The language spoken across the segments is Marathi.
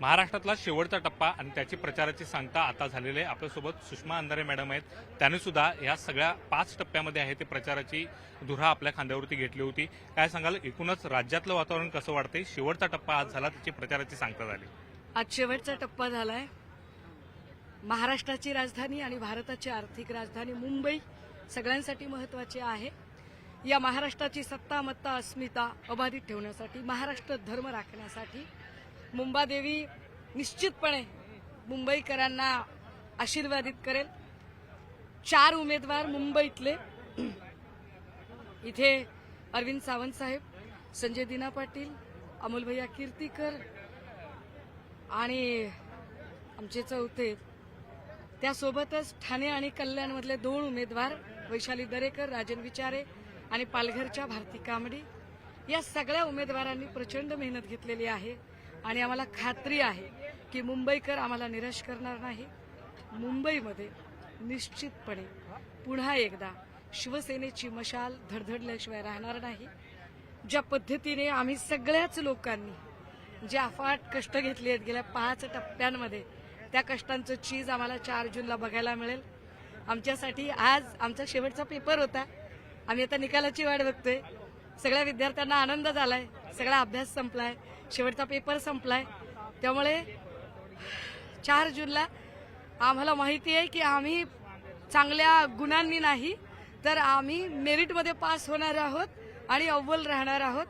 महाराष्ट्रातला शेवटचा टप्पा आणि त्याची प्रचाराची सांगता आता झालेली आहे। आपल्यासोबत सुषमा अंधारे मॅडम आहेत। त्यांनी सुद्धा या सगळ्या 5 टप्प्यामध्ये आहे ते प्रचाराची धुरा आपल्या खांद्यावरती घेतली होती। काय सांगाल, एकूणच राज्यातलं वातावरण कसं वाटतंय? शेवटचा टप्पा आज झाला, त्याची प्रचाराची सांगता झाली। आज शेवटचा टप्पा झालाय। महाराष्ट्राची राजधानी आणि भारताची आर्थिक राजधानी मुंबई सगळ्यांसाठी महत्त्वाची आहे। या महाराष्ट्राची सत्ता मत्ता अस्मिता अबाधित ठेवण्यासाठी, महाराष्ट्र धर्म राखण्यासाठी मुंबादेवी निश्चितपणे मुंबईकरांना आशीर्वादित करेल। 4 उमेदवार मुंबईतले, इथे अरविंद सावंत साहेब, संजय दिना पाटील, अमोल भैया कीर्तीकर आणि आमचे चौथे, त्यासोबतच ठाणे आणि कल्याणमधले 2 उमेदवार वैशाली दरेकर, राजन विचारे आणि पालघरच्या भारती कांबडी, या सगळ्या उमेदवारांनी प्रचंड मेहनत घेतलेली आहे आणि आम्हाला खात्री आहे की मुंबईकर आम्हाला निराश करणार नाही। मुंबईमध्ये निश्चितपणे पुन्हा एकदा शिवसेनेची मशाल धडधडल्याशिवाय राहणार नाही। ज्या पद्धतीने आम्ही सगळ्याच लोकांनी जे अफाट कष्ट घेतले आहेत गेल्या 5 टप्प्यांमध्ये, त्या कष्टांचं चीज आम्हाला 4 जूनला बघायला मिळेल। आमच्यासाठी आज आमचा शेवटचा पेपर होता। आम्ही आता निकालाची वाट बघतोय। सगळ्या विद्यार्थ्यांना आनंद झालाय, सगळा अभ्यास संपलाय, शेवटचा पेपर संपलाय। त्यामुळे 4 जूनला आम्हाला माहिती आहे की आम्ही चांगल्या गुणांनी नाही तर आम्ही मेरिटमध्ये पास होणार आहोत आणि अव्वल राहणार आहोत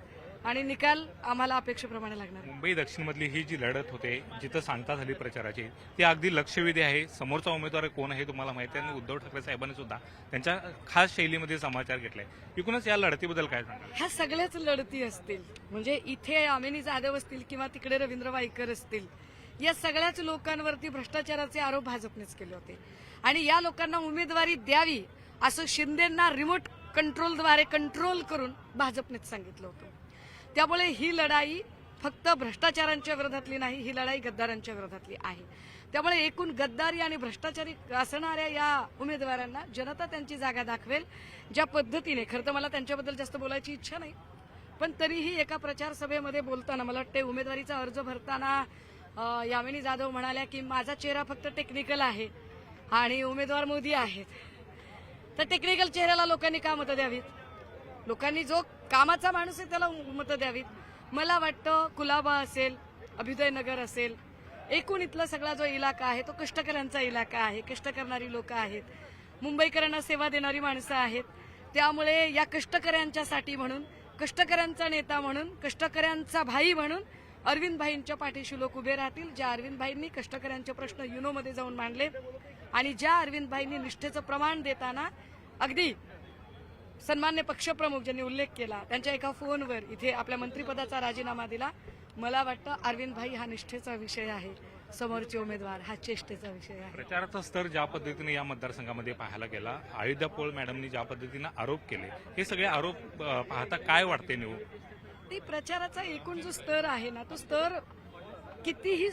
आणि निकाल आम्हाला अपेक्षेप्रमाणे लागणार। मुंबई दक्षिणमधली ही जी लढत होते, जिथं सांगता झाली प्रचाराची, ती अगदी लक्षवेधी आहे। समोरचा उमेदवार कोण आहे तुम्हाला माहिती आहे, आणि उद्धव ठाकरे साहेबांनी सुद्धा त्यांच्या खास शैलीमध्ये समाचार घेतलाय। एकूणच या लढतीबद्दल काय सांगाल? ह्या सगळ्याच लढती असतील, म्हणजे इथे अमिनी जाधव असतील किंवा तिकडे रवींद्र वाईकर असतील, या सगळ्याच लोकांवरती भ्रष्टाचाराचे आरोप भाजपनेच केले होते आणि या लोकांना उमेदवारी द्यावी असं शिंदेंना रिमोट कंट्रोलद्वारे कंट्रोल करून भाजपनेच सांगितलं होतं। त्यामुळे ही लढाई फक्त भ्रष्टाचारांच्या विरोधातली नाही, ही लढाई गद्दारांच्या विरोधातली आहे। त्यामुळे एकूण गद्दारी आणि भ्रष्टाचारी असणाऱ्या या उमेदवारांना जनता त्यांची जागा दाखवेल। ज्या पद्धतीने, खरं तर मला त्यांच्याबद्दल जास्त बोलायची इच्छा नाही, पण तरीही एका प्रचार सभेमध्ये बोलताना मला वाटते उमेदवारीचा अर्ज भरताना यामिनी जाधव म्हणाल्या की माझा चेहरा फक्त टेक्निकल आहे आणि उमेदवार मोदी आहेत। तर टेक्निकल चेहऱ्याला लोकांनी का मतं द्यावीत? लोकांनी जो कामाचा माणूस आहे त्याला मतं द्यावीत। मला वाटतं कुलाबा असेल, अभ्युदयनगर असेल, एकूण इथला सगळा जो इलाका आहे तो कष्टकऱ्यांचा इलाका आहे, कष्ट करणारी लोक आहेत, मुंबईकरांना सेवा देणारी माणसं आहेत। त्यामुळे या कष्टकऱ्यांच्यासाठी म्हणून, कष्टकऱ्यांचा नेता म्हणून, कष्टकऱ्यांचा भाई म्हणून अरविंद भाईंच्या पाठीशी लोक उभे राहतील। ज्या अरविंद भाईंनी कष्टकऱ्यांचे प्रश्न युनोमध्ये जाऊन मांडले आणि ज्या अरविंद भाईंनी निष्ठेचं प्रमाण देताना अगदी सन्मान्य पक्षप्रमुख ज्यांनी उल्लेख केला, त्यांच्या एका फोनवर इथे आपल्या मंत्रिपदाचा राजीनामा दिला, मला वाटतं अरविंद भाई हा निष्ठेचा विषय आहे, समोरचे उमेदवार हा चेष्टेचा विषय आहे। प्रचाराचा स्तर ज्या पद्धतीने या मतदारसंघामध्ये पाहायला गेला, आयुधा पोळ मॅडमनी ज्या पद्धतीने आरोप केले, हे सगळे आरोप पाहता काय वाटते निवड? ती प्रचाराचा एकूण जो स्तर आहे ना, तो स्तर कितीही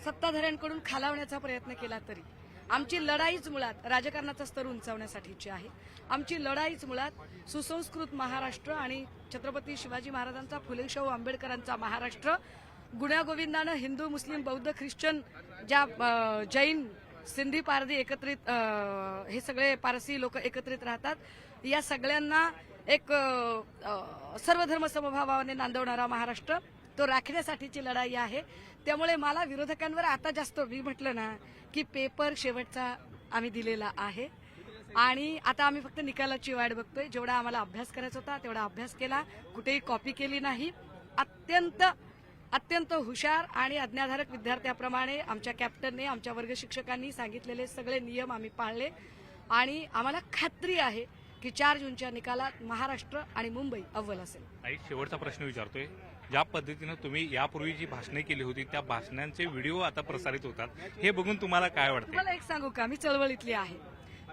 सत्ताधाऱ्यांकडून खालावण्याचा प्रयत्न केला तरी आमची लढाईच मुळात राजकारणाचा स्तर उंचावण्यासाठीची आहे। आमची लढाईच मुळात सुसंस्कृत महाराष्ट्र आणि छत्रपती शिवाजी महाराजांचा, फुले शाहू आंबेडकरांचा महाराष्ट्र, गुण्यागोविंदानं हिंदू, मुस्लिम, बौद्ध, ख्रिश्चन, ज्या जैन, सिंधी, पारधी एकत्रित, हे सगळे पारसी लोक एकत्रित राहतात, या सगळ्यांना एक सर्वधर्म समभावाने नांदवणारा महाराष्ट्र, तो राखण्यासाठीची लढाई आहे। त्यामुळे मला विरोधकांवर आता जास्त, मी म्हटलं ना की पेपर शेवटचा आम्ही दिलेला आहे आणि आता आम्ही फक्त निकालाची वाट बघतोय। जेवढा आम्हाला अभ्यास करायचा होता तेवढा अभ्यास केला, कुठेही कॉपी केली नाही। अत्यंत हुशार आणि आज्ञाधारक विद्यार्थ्याप्रमाणे आमच्या कॅप्टनने, आमच्या वर्ग शिक्षकांनी सांगितलेले सगळे नियम आम्ही पाळले आणि आम्हाला खात्री आहे की 4 जूनच्या निकालात महाराष्ट्र आणि मुंबई अव्वल असेल। शेवटचा प्रश्न विचारतोय, ज्या पद्धतीने तुम्ही यापूर्वी जी भाषणे केली होती त्या भाषणांचे व्हिडिओ आता प्रसारित होतात, हे बघून तुम्हाला काय वाटतं? मला एक सांगू का, मी चळवळीतली आहे,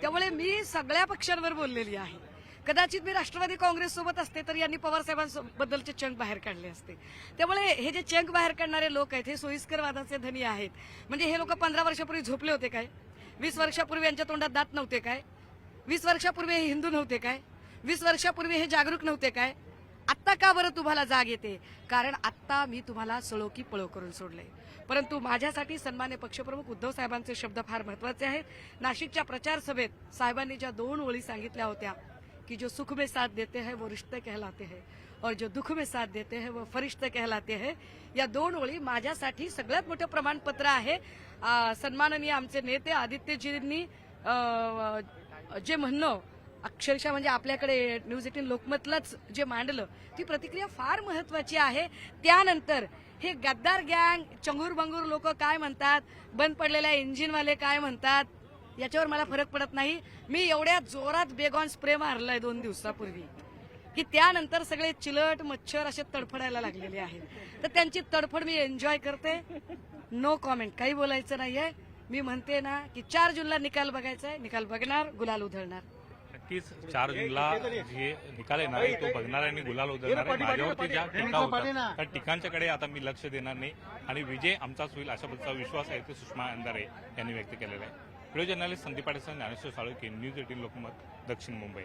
त्यामुळे मी सगळ्या पक्षांवर बोललेली आहे। कदाचित मी राष्ट्रवादी काँग्रेस सोबत असते तर यांनी पवार साहेबांबद्दलचे चंक बाहेर काढले असते। त्यामुळे हे जे चंक बाहेर काढणारे लोक आहेत हे सोयीस्कर वादाचे धनी आहेत। म्हणजे हे लोक 15 वर्षापूर्वी झोपले होते काय? 20 वर्षापूर्वी यांच्या तोंडात दात नव्हते काय? 20 वर्षापूर्वी हे हिंदू नव्हते काय? 20 वर्षापूर्वी हे जागरूक नव्हते काय? आत्ता का बरं तुम्हाला जाग येते? कारण आत्ता मी तुम्हाला सळो की पळो करून सोडलंय. परंतु माझ्यासाठी सन्मान्य पक्षप्रमुख उद्धव साहेबांचे शब्द फार महत्वाचे आहेत. नाशिकच्या प्रचार सभेत साहेबांनी ज्या 2 ओळी सांगितल्या होत्या की जो सुख में साथ देते हैं वो रिश्ते कहलाते हैं और जो दुख में साथ देते हैं वो फरिश्ते कहलाते हैं. या 2 ओळी माझ्यासाठी सगळ्यात मोठं प्रमाणपत्र आहे. सन्माननीय आमचे नेते आदित्यजींनी जे म्हणणं अक्षरशः म्हणजे आपल्याकडे न्यूज 18 लोकमतलाच जे मांडलं ती प्रतिक्रिया फार महत्वाची आहे. त्यानंतर हे गद्दार गँग चंगूर बंगूर लोक काय म्हणतात, बंद पडलेल्या इंजिनवाले काय म्हणतात, याच्यावर मला फरक पडत नाही. मी एवढ्या जोरात बेगॉन स्प्रे मारलाय 2 दिवसापूर्वी की त्यानंतर सगळे चिलट मच्छर असे तडफडायला लागलेले आहेत. तर त्यांची तडफड मी एन्जॉय करते. नो कॉमेंट, काही बोलायचं नाहीये. मी म्हणते ना की 4 जूनला निकाल बघायचा आहे, निकाल बघणार, गुलाल उधळणार. नक्कीच 4 जूनला जे निकाल येणार आहे तो बघणार आहे आणि गुलाल उधळणार आहे. माझ्यावरती ज्या टीका होतात त्या टीकांच्याकडे आता मी लक्ष देणार नाही आणि विजय आमचाच होईल अशा पद्धतीचा विश्वास आहे ते सुषमा अंधारे यांनी व्यक्त केलेला आहे. Video journalist Sandeep Patil, Dnyaneshwar Salunkhe, news 18 Lokmat, दक्षिण मुंबई.